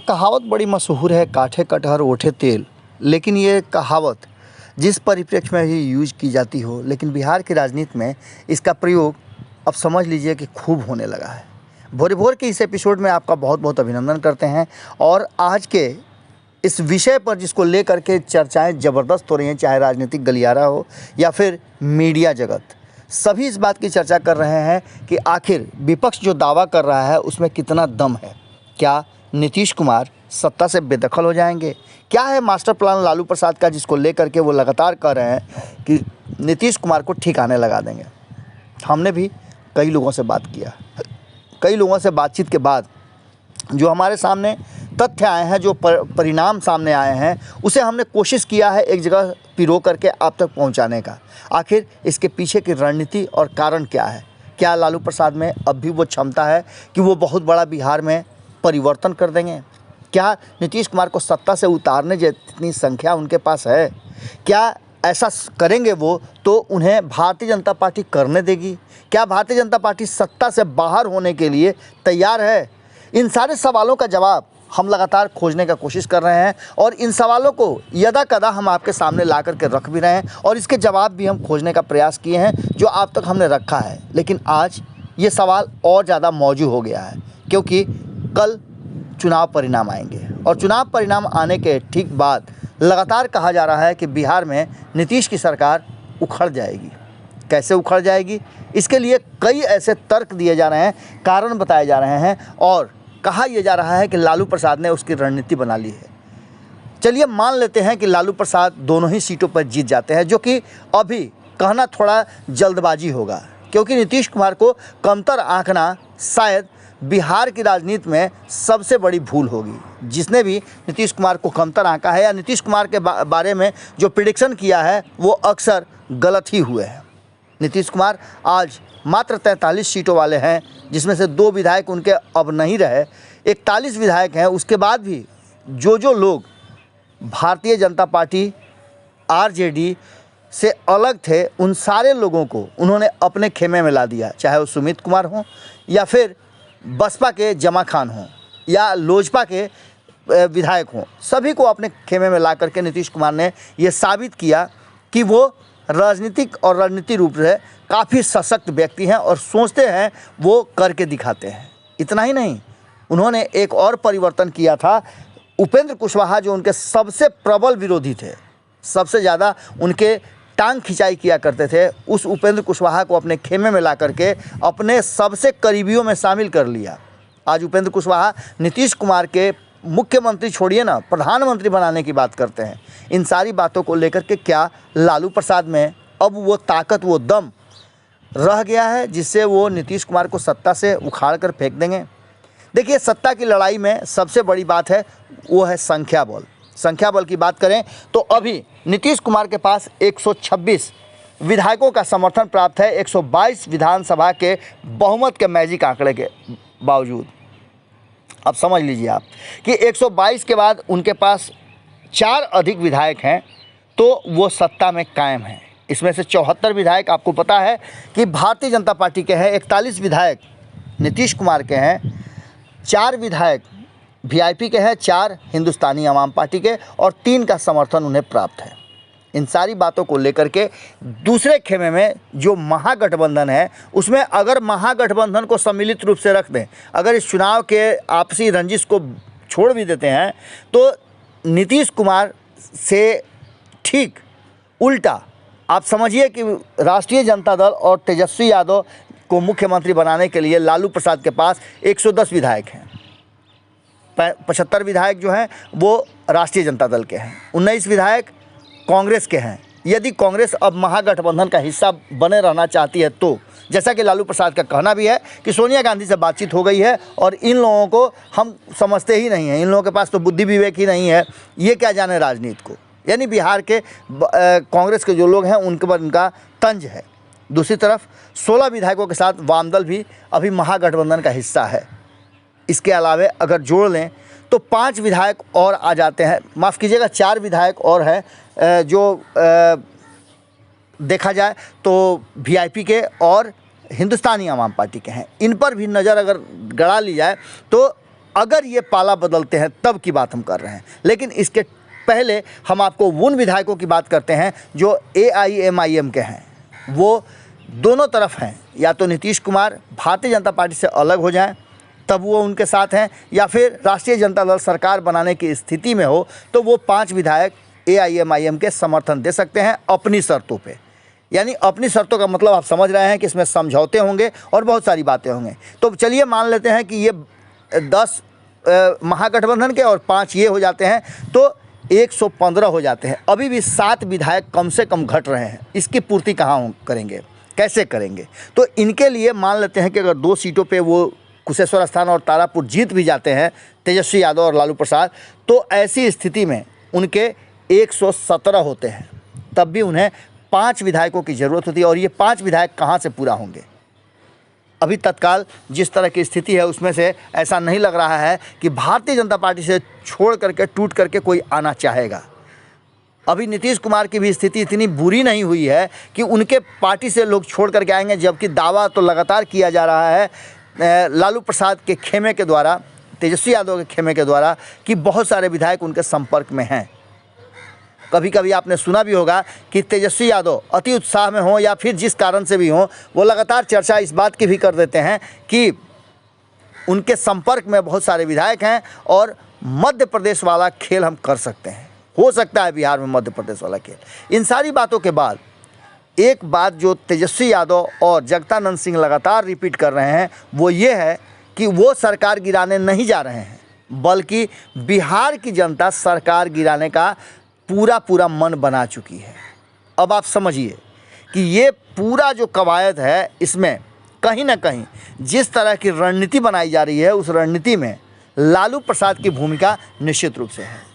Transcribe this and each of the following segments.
कहावत बड़ी मशहूर है, काठे कटहर ओठे तेल। लेकिन ये कहावत जिस परिप्रेक्ष्य में ही यूज की जाती हो, लेकिन बिहार की राजनीति में इसका प्रयोग अब समझ लीजिए कि खूब होने लगा है। भोरे भोर के इस एपिसोड में आपका बहुत बहुत अभिनंदन करते हैं। और आज के इस विषय पर जिसको लेकर के चर्चाएं ज़बरदस्त हो रही हैं, चाहे राजनीतिक गलियारा हो या फिर मीडिया जगत, सभी इस बात की चर्चा कर रहे हैं कि आखिर विपक्ष जो दावा कर रहा है उसमें कितना दम है। क्या नीतीश कुमार सत्ता से बेदखल हो जाएंगे? क्या है मास्टर प्लान लालू प्रसाद का, जिसको लेकर के वो लगातार कह रहे हैं कि नीतीश कुमार को ठिकाने लगा देंगे? हमने भी कई लोगों से बात किया, कई लोगों से बातचीत के बाद जो हमारे सामने तथ्य आए हैं, जो परिणाम सामने आए हैं, उसे हमने कोशिश किया है एक जगह पिरो करके आप तक पहुंचाने का। आखिर इसके पीछे की रणनीति और कारण क्या है? क्या लालू प्रसाद में अब भी वो क्षमता है कि वो बहुत बड़ा बिहार में परिवर्तन कर देंगे? क्या नीतीश कुमार को सत्ता से उतारने जितनी संख्या उनके पास है? क्या ऐसा करेंगे वो तो उन्हें भारतीय जनता पार्टी करने देगी? क्या भारतीय जनता पार्टी सत्ता से बाहर होने के लिए तैयार है? इन सारे सवालों का जवाब हम लगातार खोजने का कोशिश कर रहे हैं और इन सवालों को यदा कदा हम आपके सामने ला करके रख भी रहे हैं और इसके जवाब भी हम खोजने का प्रयास किए हैं जो आप तक हमने रखा है। लेकिन आज ये सवाल और ज़्यादा मौजू हो गया है, क्योंकि कल चुनाव परिणाम आएंगे और चुनाव परिणाम आने के ठीक बाद लगातार कहा जा रहा है कि बिहार में नीतीश की सरकार उखड़ जाएगी। कैसे उखड़ जाएगी, इसके लिए कई ऐसे तर्क दिए जा रहे हैं, कारण बताए जा रहे हैं और कहा यह जा रहा है कि लालू प्रसाद ने उसकी रणनीति बना ली है। चलिए मान लेते हैं कि लालू प्रसाद दोनों ही सीटों पर जीत जाते हैं, जो कि अभी कहना थोड़ा जल्दबाजी होगा, क्योंकि नीतीश कुमार को कमतर आंकना शायद बिहार की राजनीति में सबसे बड़ी भूल होगी। जिसने भी नीतीश कुमार को कमतर आंका है या नीतीश कुमार के बारे में जो प्रिडिक्शन किया है वो अक्सर गलत ही हुए हैं। नीतीश कुमार आज मात्र 43 सीटों वाले हैं, जिसमें से 2 विधायक उनके अब नहीं रहे, 41 विधायक हैं। उसके बाद भी जो लोग भारतीय जनता पार्टी आरजेडी से अलग थे, उन सारे लोगों को उन्होंने अपने खेमे में ला दिया, चाहे वो सुमित कुमार हों या फिर बसपा के जमा खान हों या लोजपा के विधायक हों। सभी को अपने खेमे में ला करके नीतीश कुमार ने ये साबित किया कि वो राजनीतिक और रणनीति रूप से काफ़ी सशक्त व्यक्ति हैं और सोचते हैं वो करके दिखाते हैं। इतना ही नहीं, उन्होंने एक और परिवर्तन किया था। उपेंद्र कुशवाहा जो उनके सबसे प्रबल विरोधी थे, सबसे ज़्यादा उनके टांग खिंचाई किया करते थे, उस उपेंद्र कुशवाहा को अपने खेमे में ला करके अपने सबसे करीबियों में शामिल कर लिया। आज उपेंद्र कुशवाहा नीतीश कुमार के मुख्यमंत्री छोड़िए ना, प्रधानमंत्री बनाने की बात करते हैं। इन सारी बातों को लेकर के क्या लालू प्रसाद में अब वो ताकत, वो दम रह गया है जिससे वो नीतीश कुमार को सत्ता से उखाड़ कर फेंक देंगे? देखिए, सत्ता की लड़ाई में सबसे बड़ी बात है वो है संख्या बल। संख्या बल की बात करें तो अभी नीतीश कुमार के पास 126 विधायकों का समर्थन प्राप्त है, 122 विधानसभा के बहुमत के मैजिक आंकड़े के बावजूद। अब समझ लीजिए आप कि 122 के बाद उनके पास 4 अधिक विधायक हैं तो वो सत्ता में कायम हैं। इसमें से 74 विधायक आपको पता है कि भारतीय जनता पार्टी के हैं, 41 विधायक नीतीश कुमार के हैं, 4 विधायक वीआईपी के हैं, 4 हिंदुस्तानी आवाम पार्टी के और 3 का समर्थन उन्हें प्राप्त है। इन सारी बातों को लेकर के दूसरे खेमे में जो महागठबंधन है, उसमें अगर महागठबंधन को सम्मिलित रूप से रख दें, अगर इस चुनाव के आपसी रंजिश को छोड़ भी देते हैं, तो नीतीश कुमार से ठीक उल्टा आप समझिए कि राष्ट्रीय जनता दल और तेजस्वी यादव को मुख्यमंत्री बनाने के लिए लालू प्रसाद के पास 110 विधायक हैं। 75 विधायक जो हैं वो राष्ट्रीय जनता दल के हैं, 19 विधायक कांग्रेस के हैं। यदि कांग्रेस अब महागठबंधन का हिस्सा बने रहना चाहती है तो, जैसा कि लालू प्रसाद का कहना भी है कि सोनिया गांधी से बातचीत हो गई है और इन लोगों को हम समझते ही नहीं हैं, इन लोगों के पास तो बुद्धि विवेक ही नहीं है, ये क्या जाने राजनीति को। यानी बिहार के कांग्रेस के जो लोग हैं उनके पर उनका तंज है। दूसरी तरफ 16 विधायकों के साथ वामदल भी अभी महागठबंधन का हिस्सा है। इसके अलावे अगर जोड़ लें तो 5 विधायक और आ जाते हैं, माफ़ कीजिएगा 4 विधायक और हैं जो देखा जाए तो वीआईपी के और हिंदुस्तानी आवाम पार्टी के हैं। इन पर भी नज़र अगर गड़ा ली जाए तो अगर ये पाला बदलते हैं तब की बात हम कर रहे हैं। लेकिन इसके पहले हम आपको उन विधायकों की बात करते हैं जो AIMIM के हैं। वो दोनों तरफ हैं, या तो नीतीश कुमार भारतीय जनता पार्टी से अलग हो जाएं तब वो उनके साथ हैं, या फिर राष्ट्रीय जनता दल सरकार बनाने की स्थिति में हो तो वो 5 विधायक AIMIM के समर्थन दे सकते हैं अपनी शर्तों पे। यानी अपनी शर्तों का मतलब आप समझ रहे हैं कि इसमें समझौते होंगे और बहुत सारी बातें होंगे। तो चलिए मान लेते हैं कि ये 10 महागठबंधन के और 5 ये हो जाते हैं तो 115 हो जाते हैं। अभी भी 7 विधायक कम से कम घट रहे हैं। इसकी पूर्ति कहाँ करेंगे, कैसे करेंगे? तो इनके लिए मान लेते हैं कि अगर 2 सीटों पे वो कुशेश्वर स्थान और तारापुर जीत भी जाते हैं, तेजस्वी यादव और लालू प्रसाद, तो ऐसी स्थिति में उनके 117 होते हैं। तब भी उन्हें 5 विधायकों की ज़रूरत होती है। और ये 5 विधायक कहाँ से पूरा होंगे? अभी तत्काल जिस तरह की स्थिति है उसमें से ऐसा नहीं लग रहा है कि भारतीय जनता पार्टी से छोड़ करके टूट करके कोई आना चाहेगा। अभी नीतीश कुमार की भी स्थिति इतनी बुरी नहीं हुई है कि उनके पार्टी से लोग छोड़ करके आएंगे, जबकि दावा तो लगातार किया जा रहा है लालू प्रसाद के खेमे के द्वारा, तेजस्वी यादव के खेमे के द्वारा, कि बहुत सारे विधायक उनके संपर्क में हैं। कभी कभी आपने सुना भी होगा कि तेजस्वी यादव अति उत्साह में हों या फिर जिस कारण से भी हों, वो लगातार चर्चा इस बात की भी कर देते हैं कि उनके संपर्क में बहुत सारे विधायक हैं और मध्य प्रदेश वाला खेल हम कर सकते हैं। हो सकता है बिहार में मध्य प्रदेश वाला खेल। इन सारी बातों के बाद एक बात जो तेजस्वी यादव और जगदानंद सिंह लगातार रिपीट कर रहे हैं वो ये है कि वो सरकार गिराने नहीं जा रहे हैं, बल्कि बिहार की जनता सरकार गिराने का पूरा मन बना चुकी है। अब आप समझिए कि ये पूरा जो कवायद है, इसमें कहीं ना कहीं जिस तरह की रणनीति बनाई जा रही है, उस रणनीति में लालू प्रसाद की भूमिका निश्चित रूप से है।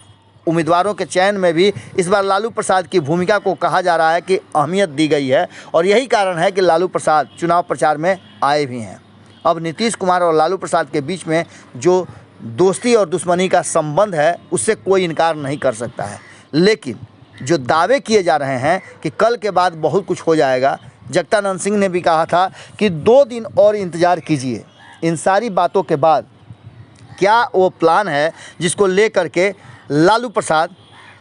उम्मीदवारों के चयन में भी इस बार लालू प्रसाद की भूमिका को कहा जा रहा है कि अहमियत दी गई है, और यही कारण है कि लालू प्रसाद चुनाव प्रचार में आए भी हैं। अब नीतीश कुमार और लालू प्रसाद के बीच में जो दोस्ती और दुश्मनी का संबंध है उससे कोई इनकार नहीं कर सकता है। लेकिन जो दावे किए जा रहे हैं कि कल के बाद बहुत कुछ हो जाएगा, जगदानंद सिंह ने भी कहा था कि 2 दिन और इंतज़ार कीजिए। इन सारी बातों के बाद क्या वो प्लान है जिसको लेकर के लालू प्रसाद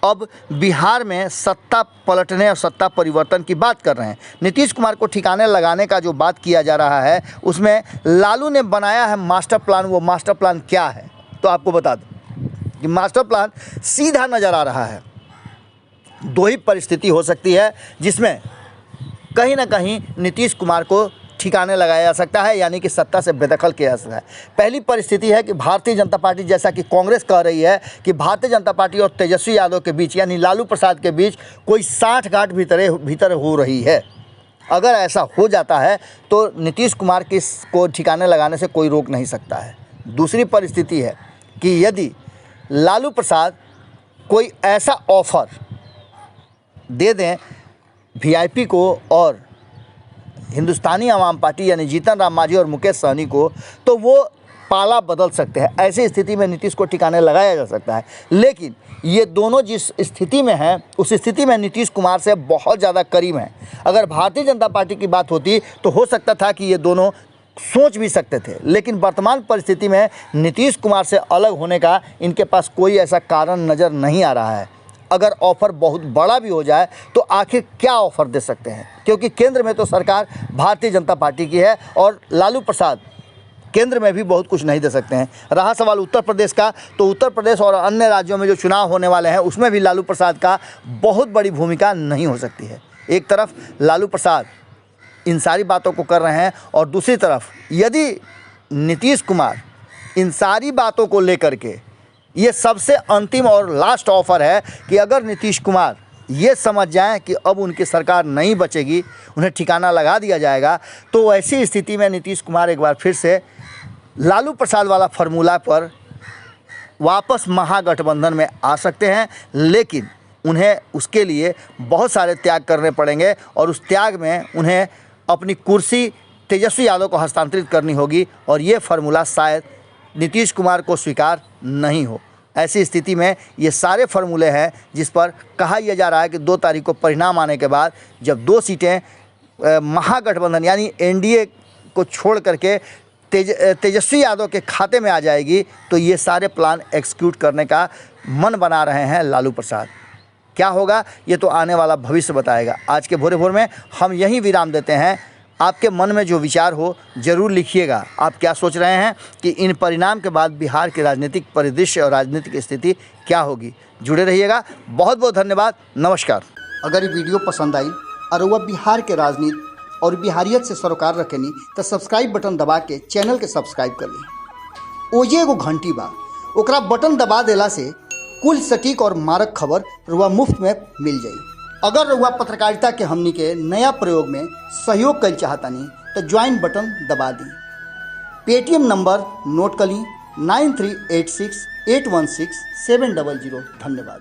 अब बिहार में सत्ता पलटने और सत्ता परिवर्तन की बात कर रहे हैं? नीतीश कुमार को ठिकाने लगाने का जो बात किया जा रहा है उसमें लालू ने बनाया है मास्टर प्लान। वो मास्टर प्लान क्या है तो आपको बता दूं कि मास्टर प्लान सीधा नज़र आ रहा है। 2 ही परिस्थिति हो सकती है जिसमें कहीं ना कहीं नीतीश कुमार को ठिकाने लगाया जा सकता है, यानी कि सत्ता से बेदखल किया जा सकता है। पहली परिस्थिति है कि भारतीय जनता पार्टी, जैसा कि कांग्रेस कह रही है कि भारतीय जनता पार्टी और तेजस्वी यादव के बीच यानी लालू प्रसाद के बीच कोई साठगांठ भीतर हो रही है। अगर ऐसा हो जाता है तो नीतीश कुमार को ठिकाने लगाने से कोई रोक नहीं सकता है। दूसरी परिस्थिति है कि यदि लालू प्रसाद कोई ऐसा ऑफर दे दें VIP को और हिंदुस्तानी आवाम पार्टी यानी जीतन राम मांझी और मुकेश सहनी को, तो वो पाला बदल सकते हैं। ऐसी स्थिति में नीतीश को ठिकाने लगाया जा सकता है। लेकिन ये दोनों जिस स्थिति में हैं उस स्थिति में नीतीश कुमार से बहुत ज़्यादा करीब हैं। अगर भारतीय जनता पार्टी की बात होती तो हो सकता था कि ये दोनों सोच भी सकते थे, लेकिन वर्तमान परिस्थिति में नीतीश कुमार से अलग होने का इनके पास कोई ऐसा कारण नज़र नहीं आ रहा है। अगर ऑफ़र बहुत बड़ा भी हो जाए तो आखिर क्या ऑफ़र दे सकते हैं, क्योंकि केंद्र में तो सरकार भारतीय जनता पार्टी की है और लालू प्रसाद केंद्र में भी बहुत कुछ नहीं दे सकते हैं। रहा सवाल उत्तर प्रदेश का, तो उत्तर प्रदेश और अन्य राज्यों में जो चुनाव होने वाले हैं उसमें भी लालू प्रसाद का बहुत बड़ी भूमिका नहीं हो सकती है। एक तरफ लालू प्रसाद इन सारी बातों को कर रहे हैं और दूसरी तरफ यदि नीतीश कुमार इन सारी बातों को लेकर के, ये सबसे अंतिम और लास्ट ऑफर है कि अगर नीतीश कुमार ये समझ जाएं कि अब उनकी सरकार नहीं बचेगी, उन्हें ठिकाना लगा दिया जाएगा, तो ऐसी स्थिति में नीतीश कुमार एक बार फिर से लालू प्रसाद वाला फार्मूला पर वापस महागठबंधन में आ सकते हैं। लेकिन उन्हें उसके लिए बहुत सारे त्याग करने पड़ेंगे और उस त्याग में उन्हें अपनी कुर्सी तेजस्वी यादव को हस्तांतरित करनी होगी और ये फार्मूला शायद नीतीश कुमार को स्वीकार नहीं हो। ऐसी स्थिति में ये सारे फार्मूले हैं जिस पर कहा यह जा रहा है कि 2 तारीख को परिणाम आने के बाद जब 2 सीटें महागठबंधन यानी NDA को छोड़ करके तेजस्वी यादव के खाते में आ जाएगी तो ये सारे प्लान एग्जीक्यूट करने का मन बना रहे हैं लालू प्रसाद। क्या होगा ये तो आने वाला भविष्य बताएगा। आज के भोरे भोर में हम यहीं विराम देते हैं। आपके मन में जो विचार हो ज़रूर लिखिएगा। आप क्या सोच रहे हैं कि इन परिणाम के बाद बिहार के राजनीतिक परिदृश्य और राजनीतिक स्थिति क्या होगी? जुड़े रहिएगा। बहुत बहुत धन्यवाद। नमस्कार। अगर ये वीडियो पसंद आई और वह बिहार के राजनीति और बिहारियत से सरोकार रखेनी तो सब्सक्राइब बटन दबा के चैनल के सब्सक्राइब कर ली। ओजे एगो घंटी बा, ओकरा बटन दबा देला से कुल सटीक और मारक खबर रुआ मुफ्त में मिल जाई। अगर रुआ पत्रकारिता के हमनी के नया प्रयोग में सहयोग कर चाहतानी तो ज्वाइन बटन दबा दी। पेटीएम नंबर नोट कर ली 9386816700। धन्यवाद।